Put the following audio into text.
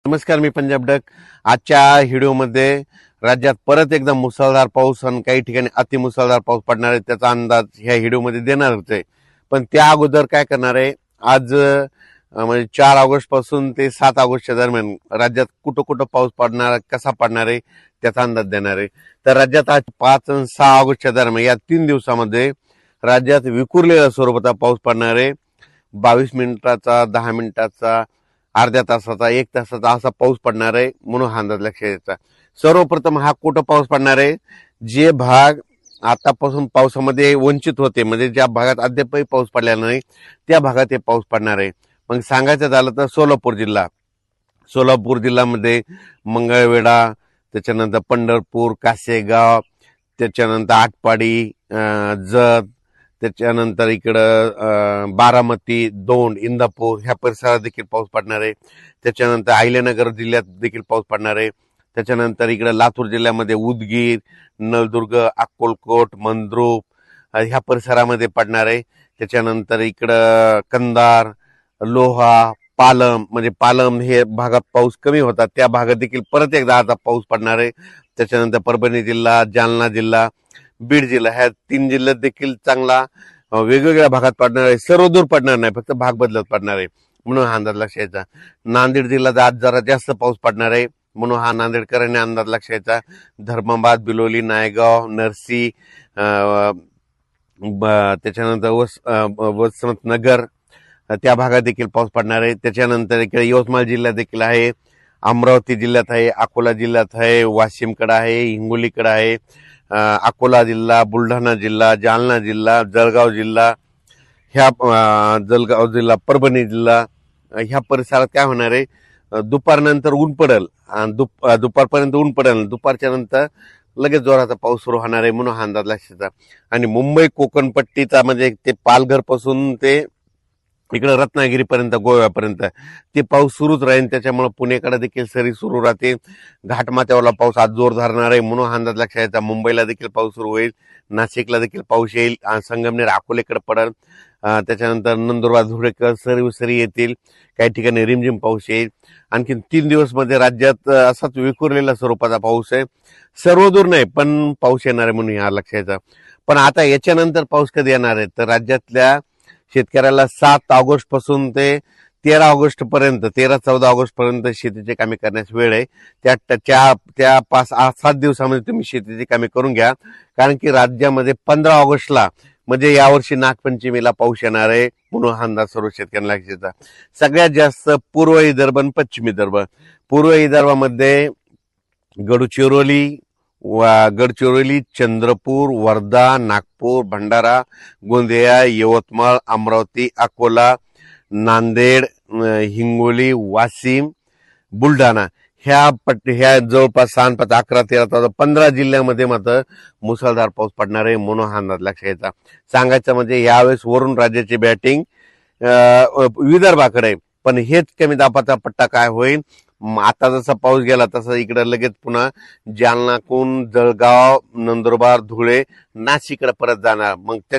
नमस्कार, मी पंजाब डक. आजच्या व्हिडिओमध्ये राज्यात परत एकदा मुसळधार पाऊस आणि काही ठिकाणी अतिमुसळधार पाऊस पडणार आहे त्याचा अंदाज ह्या व्हिडिओमध्ये देणार होते. पण त्या अगोदर काय करणार आहे, आज म्हणजे 4 ऑगस्ट पासून ते 7 ऑगस्टच्या दरम्यान राज्यात कुठं कुठं पाऊस पडणार, कसा पडणार आहे त्याचा अंदाज देणार आहे. तर राज्यात आज 5 आणि 6 ऑगस्टच्या दरम्यान या 3 दिवसामध्ये राज्यात विखुरलेल्या स्वरूपाचा पाऊस पडणार आहे. 22 मिनिटाचा, 10 मिनिटाचा, अर्ध्या तासाचा, 1 तासाचा असा पाऊस पडणार आहे म्हणून हा अंदाज लक्षात घ्यायचा. सर्वप्रथम हा कुठं पाऊस पडणार आहे, जे भाग आतापासून पावसामध्ये वंचित होते, म्हणजे ज्या भागात अद्यापही पाऊस पडलेला नाही त्या भागात हे पाऊस पडणार आहे. मग सांगायचं झालं तर सोलापूर जिल्ह्यामध्ये मंगळवेढा, त्याच्यानंतर पंढरपूर, कासेगाव, त्याच्यानंतर आटपाडी, जत, त्याच्यानंतर इकडं बारामती, दौंड, इंदापूर ह्या परिसरात देखील पाऊस पडणार आहे. त्याच्यानंतर अहिल्यानगर जिल्ह्यात देखील पाऊस पडणार आहे. त्याच्यानंतर इकडं लातूर जिल्ह्यामध्ये उदगीर, नळदुर्ग, अक्कलकोट, मंद्रुप ह्या परिसरामध्ये पडणार आहे. त्याच्यानंतर इकडं कंधार, लोहा, पालम, म्हणजे पालम हे भागात पाऊस कमी होता त्या भागात देखील परत एकदा आता पाऊस पडणार आहे. त्याच्यानंतर परभणी जिल्हा, जालना जिल्हा, बीड जिल्हा ह्या 3 जिल्ह्यात देखील चांगला वेगवेगळ्या भागात पडणार आहे. सर्वदूर पडणार नाही, फक्त भाग बदलत पडणार आहे म्हणून हा अंदाज लक्षात घ्यायचा. नांदेड जिल्ह्यात आज जरा जास्त पाऊस पडणार आहे म्हणून हा नांदेडकरांनी अंदाज लक्षात घ्यायचा. धर्माबाद, बिलोली, नायगाव, नरसी, त्याच्यानंतर वसंतनगर त्या भागात देखील पाऊस पडणार आहे. त्याच्यानंतर इकडे यवतमाळ जिल्ह्यात देखील आहे, अमरावती जिल्ह्यात आहे, अकोला जिल्ह्यात आहे, वाशिमकडे आहे, हिंगोलीकडे आहे, अकोला जिल्हा, बुलढाणा जिल्हा, जालना जिल्हा, जळगाव जिल्हा, जळगाव जिल्हा, परभणी जिल्हा ह्या परिसरात काय होणार आहे, दुपारनंतर ऊन पडेल, दुपारपर्यंत ऊन पडेल, दुपारच्या नंतर लगेच जोराचा पाऊस सुरू होणार आहे म्हणून हा अंदाज लक्षात. आणि मुंबई कोकण पट्टीचा म्हणजे ते पालघर पासून ते इकडे रत्नागिरीपर्यंत, गोव्यापर्यंत ते पाऊस सुरूच राहील. त्याच्यामुळे पुणेकडे देखील सरी सुरू राहते. घाटमाथ्यावरला पाऊस आज जोर धरणार आहे म्हणून अंदाज लक्षात घ्यायचा. मुंबईला देखील पाऊस सुरू होईल, नाशिकला देखील पाऊस येईल, संगमनेर, अकोलेकडे पडेल. त्याच्यानंतर नंदुरबार, धुळेकर सरी येतील, काही ठिकाणी रिमझिम पाऊस येईल. आणखी 3 दिवस मध्ये राज्यात असाच विखुरलेल्या स्वरूपाचा पाऊस आहे. सर्वदूर नाही पण पाऊस येणार आहे म्हणून हा लक्षात. पण आता याच्यानंतर पाऊस कधी येणार आहे, तर राज्यातल्या शेतकऱ्याला 7 ऑगस्ट पासून ते 13 ऑगस्ट पर्यंत, 13-14 ऑगस्ट पर्यंत शेतीची कामे करण्यास वेळ आहे. त्या 5-7 दिवसामध्ये तुम्ही शेतीची कामे करून घ्या, कारण की राज्यामध्ये 15 ऑगस्टला म्हणजे यावर्षी नागपंचमीला पाऊस येणार आहे म्हणून हा अंदाज सर्व शेतकऱ्यांना लक्षात. सगळ्यात जास्त पूर्व विदर्भ आणि पश्चिम विदर्भ. पूर्व विदर्भामध्ये गडचिरोली, चंद्रपूर, वर्धा, नागपूर, भंडारा, गोंदिया, यवतमाळ, अमरावती, अकोला, नांदेड, हिंगोली, वाशिम, बुलढाणा ह्या जवळपास 6, 11, 13, 15 जिल्ह्यामध्ये मात्र मुसळधार पाऊस पडणार आहे म्हणून हा अंदाज लक्षात घ्यायचा. सांगायचं म्हणजे यावेळेस वरून राज्याची बॅटिंग विदर्भाकडे, पण हेच कमी दाबाचा पट्टा काय होईल, आता जसा पाऊस गेला तसा इकडे लगेच पुन्हा जालनाकून जळगाव, नंदुरबार, धुळे, नाशिककडे परत जाणार. मग त्याच्या